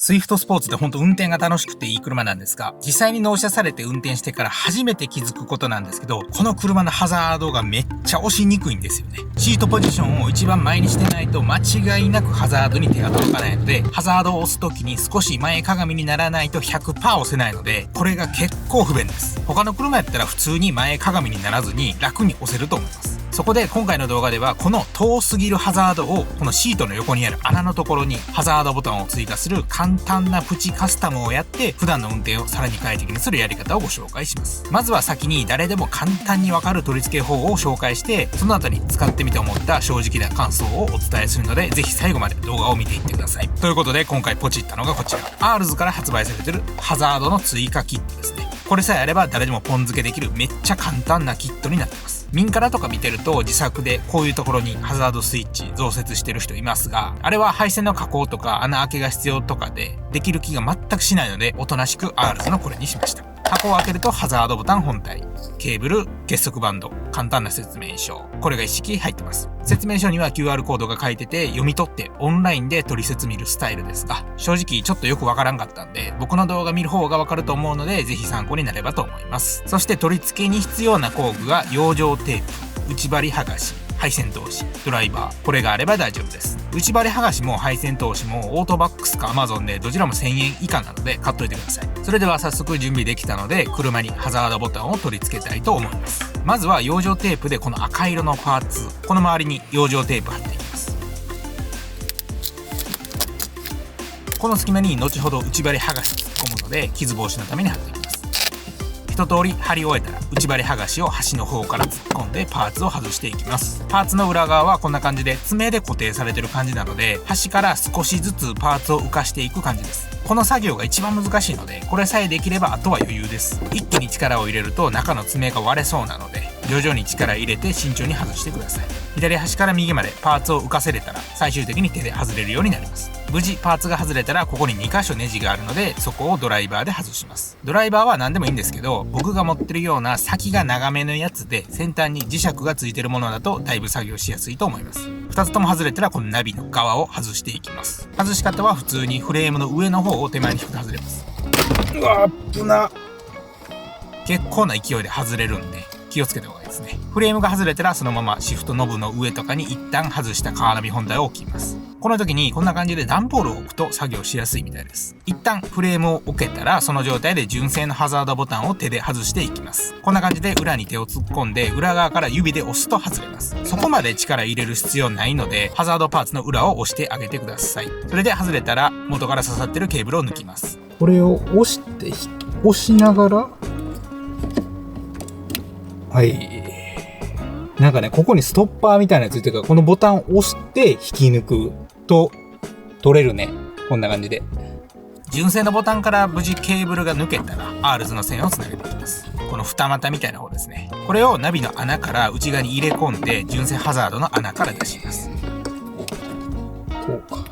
スイフトスポーツって本当運転が楽しくていい車なんですが、実際に納車されて運転してから初めて気づくことなんですけど、この車のハザードがめっちゃ押しにくいんですよね。シートポジションを一番前にしてないと間違いなくハザードに手が届かないので、ハザードを押す時に少し前かがみにならないと 100% 押せないので、これが結構不便です。他の車やったら普通に前かがみにならずに楽に押せると思います。そこで今回の動画ではこの遠すぎるハザードをこのシートの横にある穴のところにハザードボタンを追加する簡単なプチカスタムをやって普段の運転をさらに快適にするやり方をご紹介します。まずは先に誰でも簡単にわかる取り付け法を紹介して、その後に使ってみて思った正直な感想をお伝えするので、ぜひ最後まで動画を見ていってください。ということで今回ポチったのがこちら、アールズから発売されているハザードの追加キットですね。これさえあれば誰でもポン付けできるめっちゃ簡単なキットになってます。民からとか見てると自作でこういうところにハザードスイッチ増設してる人いますが、あれは配線の加工とか穴開けが必要とかでできる気が全くしないので、おとなしくアールズのこれにしました。箱を開けるとハザードボタン本体、ケーブル、結束バンド、簡単な説明書、これが一式入ってます。説明書には QR コードが書いてて、読み取ってオンラインで取説見るスタイルですが、正直ちょっとよくわからんかったんで、僕の動画見る方がわかると思うので、ぜひ参考になればと思います。そして取り付けに必要な工具が養生テープ、内張り剥がし、配線通し、ドライバー、これがあれば大丈夫です。内張り剥がしも配線通しもオートバックスか Amazon でどちらも1000円以下なので買っといてください。それでは早速準備できたので、車にハザードボタンを取り付けたいと思います。まずは養生テープでこの赤色のパーツ、この周りに養生テープ貼っていきます。この隙間に後ほど内張り剥がし突っ込むので、傷防止のために貼っていきます。一通り貼り終えたら内張り剥がしを端の方から突っ込んでパーツを外していきます。パーツの裏側はこんな感じで爪で固定されてる感じなので、端から少しずつパーツを浮かしていく感じです。この作業が一番難しいので、これさえできればあとは余裕です。一気に力を入れると中の爪が割れそうなので、徐々に力入れて慎重に外してください。左端から右までパーツを浮かせれたら最終的に手で外れるようになります。無事パーツが外れたらここに2箇所ネジがあるので、そこをドライバーで外します。ドライバーは何でもいいんですけど、僕が持ってるような先が長めのやつで先端に磁石がついてるものだとだいぶ作業しやすいと思います。2つとも外れたらこのナビの側を外していきます。外し方は普通にフレームの上の方を手前に引くと外れます。うわー、危な。結構な勢いで外れるんで気をつけた方がいいですね。フレームが外れたらそのままシフトノブの上とかに一旦外したカーナビ本体を置きます。この時にこんな感じで段ボールを置くと作業しやすいみたいです。一旦フレームを置けたらその状態で純正のハザードボタンを手で外していきます。こんな感じで裏に手を突っ込んで裏側から指で押すと外れます。そこまで力入れる必要ないので、ハザードパーツの裏を押してあげてください。それで外れたら元から刺さってるケーブルを抜きます。これを押しながら、はい。なんかね、ここにストッパーみたいなやつついてるから、このボタンを押して引き抜くと取れるね。こんな感じで。純正のボタンから無事ケーブルが抜けたら、アールズの線をつなげていきます。この二股みたいな方ですね。これをナビの穴から内側に入れ込んで、純正ハザードの穴から出します。こうか。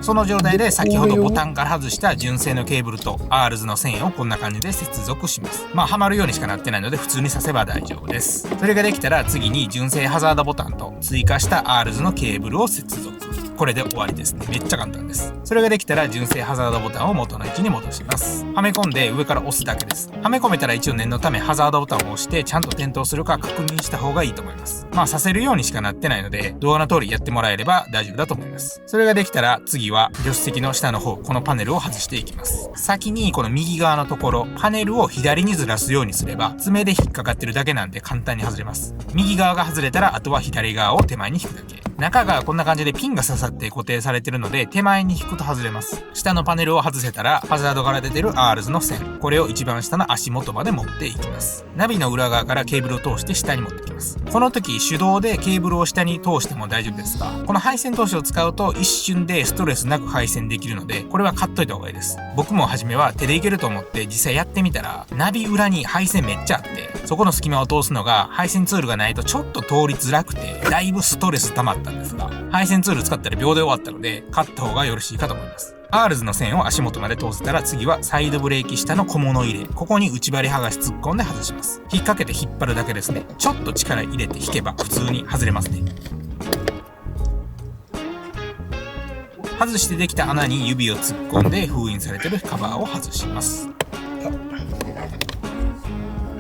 その状態で先ほどボタンから外した純正のケーブルとアールズの線をこんな感じで接続します。はまるようにしかなってないので普通に刺せば大丈夫です。それができたら次に純正ハザードボタンと追加したアールズのケーブルを接続。これで終わりですね。めっちゃ簡単です。それができたら純正ハザードボタンを元の位置に戻します。はめ込んで上から押すだけです。はめ込めたら一応念のためハザードボタンを押してちゃんと点灯するか確認した方がいいと思います。させるようにしかなってないので動画の通りやってもらえれば大丈夫だと思います。それができたら次は助手席の下の方、このパネルを外していきます。先にこの右側のところ、パネルを左にずらすようにすれば爪で引っかかってるだけなんで簡単に外れます。右側が外れたらあとは左側を手前に引くだけ。中がこんな感じでピンが刺さって固定されてるので手前に引くと外れます。下のパネルを外せたらハザードから出てるアールズの線、これを一番下の足元まで持っていきます。ナビの裏側からケーブルを通して下に持ってきます。この時手動でケーブルを下に通しても大丈夫ですが、この配線通しを使うと一瞬でストレスなく配線できるので、これは買っといた方がいいです。僕も初めは手でいけると思って実際やってみたらナビ裏に配線めっちゃあって、そこの隙間を通すのが配線ツールがないとちょっと通りづらくてだいぶストレス溜まったんですが、配線ツール使ったら秒で終わったので買った方がよろしいかと思います。アールズの線を足元まで通せたら次はサイドブレーキ下の小物入れ、ここに内張り剥がし突っ込んで外します。引っ掛けて引っ張るだけですね。ちょっと力入れて引けば普通に外れますね。外してできた穴に指を突っ込んで封印されてるカバーを外します。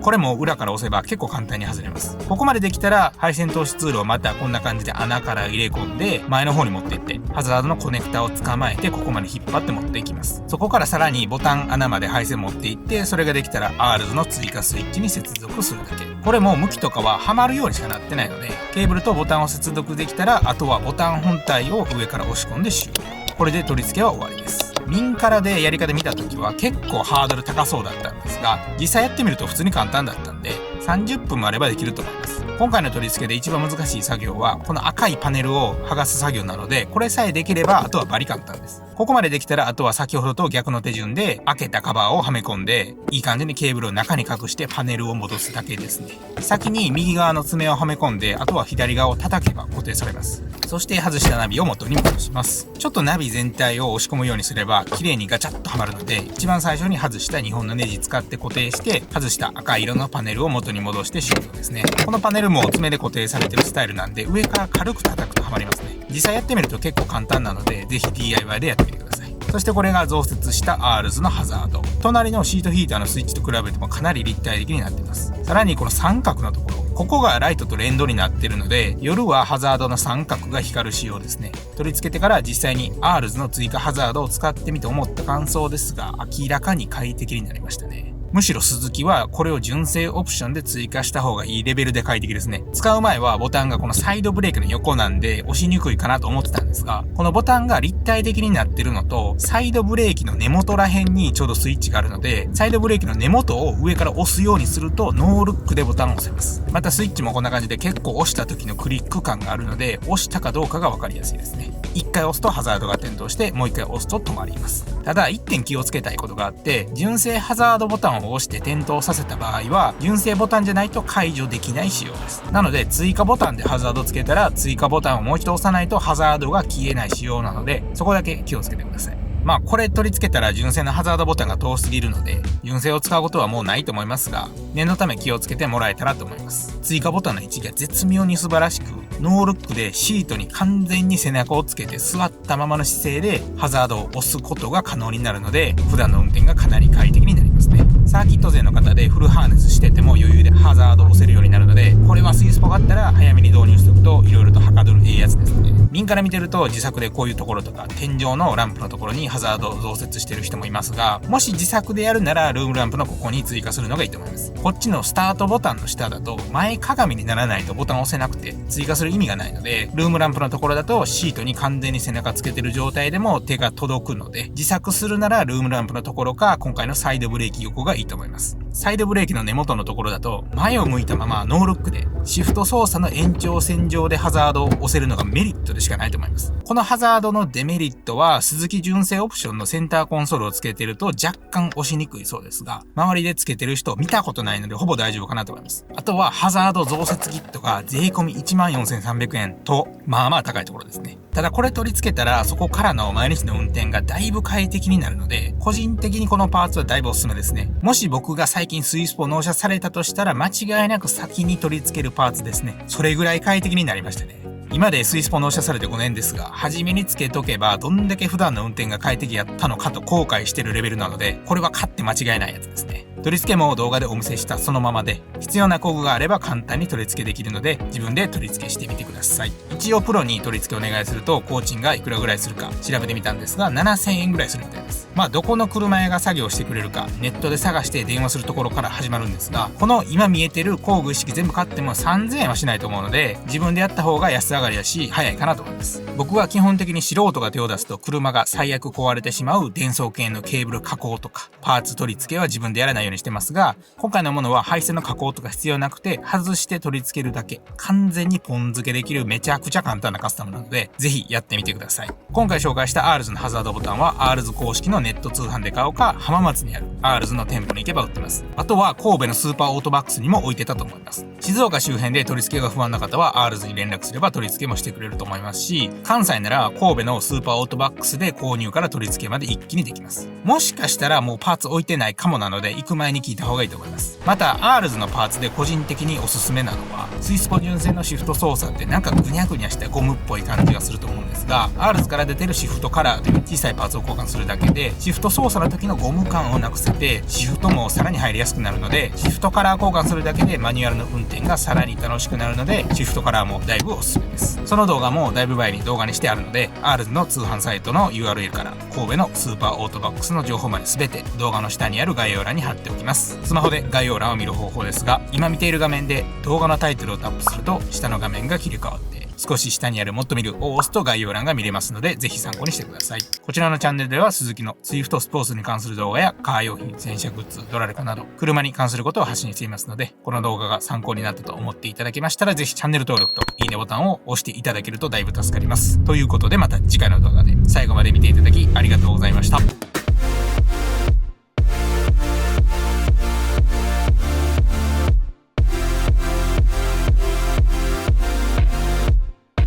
これも裏から押せば結構簡単に外れます。ここまでできたら配線通しツールをまたこんな感じで穴から入れ込んで前の方に持っていって、ハザードのコネクタを捕まえてここまで引っ張って持っていきます。そこからさらにボタン穴まで配線持っていって、それができたら Rs の追加スイッチに接続するだけ。これも向きとかははまるようにしかなってないので、ケーブルとボタンを接続できたら、あとはボタン本体を上から押し込んで終了。これで取り付けは終わりです。ミンカラでやり方見た時は結構ハードル高そうだったんですが、実際やってみると普通に簡単だったんで、30分もあればできると思います。今回の取り付けで一番難しい作業はこの赤いパネルを剥がす作業なので、これさえできればあとはバリ簡単です。ここまでできたら、あとは先ほどと逆の手順で開けたカバーをはめ込んで、いい感じにケーブルを中に隠してパネルを戻すだけですね。先に右側の爪をはめ込んで、あとは左側を叩けば固定されます。そして外したナビを元に戻します。ちょっとナビ全体を押し込むようにすれば綺麗にガチャッとはまるので、一番最初に外した2本のネジ使って固定して、外した赤色のパネルを元に戻して終了ですね。このパネルも爪で固定されてるスタイルなんで、上から軽く叩くとはまりますね。実際やってみると結構簡単なので、ぜひ DIY でやってみてください。そしてこれが増設した Rs のハザード。隣のシートヒーターのスイッチと比べてもかなり立体的になっています。さらにこの三角のところ、ここがライトと連動になっているので、夜はハザードの三角が光る仕様ですね。取り付けてから実際に Rs の追加ハザードを使ってみて思った感想ですが、明らかに快適になりましたね。むしろスズキはこれを純正オプションで追加した方がいいレベルで快適ですね。使う前はボタンがこのサイドブレーキの横なんで押しにくいかなと思ってたんですが、このボタンが立体的になってるのと、サイドブレーキの根元ら辺にちょうどスイッチがあるので、サイドブレーキの根元を上から押すようにするとノールックでボタンを押せます。またスイッチもこんな感じで結構押した時のクリック感があるので、押したかどうかがわかりやすいですね。1回押すとハザードが点灯して、もう1回押すと止まります。ただ1点気をつけたいことがあって、純正ハザードボタンを押して点灯させた場合は、純正ボタンじゃないと解除できない仕様です。なので追加ボタンでハザードつけたら、追加ボタンをもう一度押さないとハザードが消えない仕様なので、そこだけ気をつけてください。これ取り付けたら純正のハザードボタンが遠すぎるので、純正を使うことはもうないと思いますが、念のため気をつけてもらえたらと思います。追加ボタンの位置が絶妙に素晴らしく、ノールックでシートに完全に背中をつけて座ったままの姿勢でハザードを押すことが可能になるので、普段の運転がかなり快適になりますね。サーキット勢の方でフルハーネスしてても余裕でハザードを押せるようになるので、これはスイスポがあったら早めに導入しておくと色々とはかどるやつですね。民から見てると自作でこういうところとか天井のランプのところにハザードを増設してる人もいますが、もし自作でやるならルームランプのここに追加するのがいいと思います。こっちのスタートボタンの下だと前かがみにならないとボタンを押せなくて追加する意味がないので、ルームランプのところだとシートに完全に背中つけてる状態でも手が届くので、自作するならルームランプのところか今回のサイドブレーキ横がいいと思います。サイドブレーキの根元のところだと前を向いたままノールックでシフト操作の延長線上でハザードを押せるのがメリットでしかないと思います。このハザードのデメリットは、スズキ純正オプションのセンターコンソールをつけてると若干押しにくいそうですが、周りでつけてる人を見たことないのでほぼ大丈夫かなと思います。あとはハザード増設キットが税込み 14,300 円とまあまあ高いところですね。ただこれ取り付けたらそこからの毎日の運転がだいぶ快適になるので、個人的にこのパーツはだいぶおすすめですね。もし僕が最近スイスポ納車されたとしたら間違いなく先に取り付けるパーツですね。それぐらい快適になりましたね。今でスイスポ納車されて5年ですが、初めにつけとけばどんだけ普段の運転が快適やったのかと後悔してるレベルなので、これは買って間違いないやつですね。取り付けも動画でお見せしたそのままで、必要な工具があれば簡単に取り付けできるので、自分で取り付けしてみてください。一応プロに取り付けお願いすると工賃がいくらぐらいするか調べてみたんですが、7,000円ぐらいするみたいです。どこの車屋が作業してくれるかネットで探して電話するところから始まるんですが、この今見えてる工具一式全部買っても 3,000 円はしないと思うので、自分でやった方が安上がりだし早いかなと思います。僕は基本的に素人が手を出すと車が最悪壊れてしまう電装系のケーブル加工とかパーツ取り付けは自分でやらないようにしてますが、今回のものは配線の加工とか必要なくて外して取り付けるだけ、完全にポン付けできるめちゃくちゃ簡単なカスタムなので、ぜひやってみてください。今回紹介した Rs のハザードボタンは Rs 公式のネット通販で買うか、浜松にある Rs の店舗に行けば売ってます。あとは神戸のスーパーオートバックスにも置いてたと思います。静岡周辺で取り付けが不安な方は Rs に連絡すれば取り付けもしてくれると思いますし、関西なら神戸のスーパーオートバックスで購入から取り付けまで一気にできます。もしかしたらもうパーツ置いてないかもなので、行く前に聞いた方がいいと思います。また、アールズのパーツで個人的におすすめなのは、スイスポ純正のシフト操作ってなんかぐにゃぐにゃしたゴムっぽい感じがすると思うんですが、アールズから出てるシフトカラーという小さいパーツを交換するだけで、シフト操作の時のゴム感をなくせて、シフトもさらに入りやすくなるので、シフトカラー交換するだけでマニュアルの運転がさらに楽しくなるので、シフトカラーもだいぶおすすめです。その動画もだいぶ前に動画にしてあるので、アールズの通販サイトの URL から神戸のスーパーオートバックスの情報まで全て動画の下にある概要欄に貼っておきます。スマホで概要欄を見る方法ですが、今見ている画面で動画のタイトルをタップすると下の画面が切り替わって、少し下にあるもっと見るを押すと概要欄が見れますので、ぜひ参考にしてください。こちらのチャンネルではスズキのスイフトスポーツに関する動画やカー用品、洗車グッズ、ドラレコなど車に関することを発信していますので、この動画が参考になったと思っていただけましたら、ぜひチャンネル登録といいねボタンを押していただけるとだいぶ助かります。ということでまた次回の動画で最後まで見ていただきありがとうございました。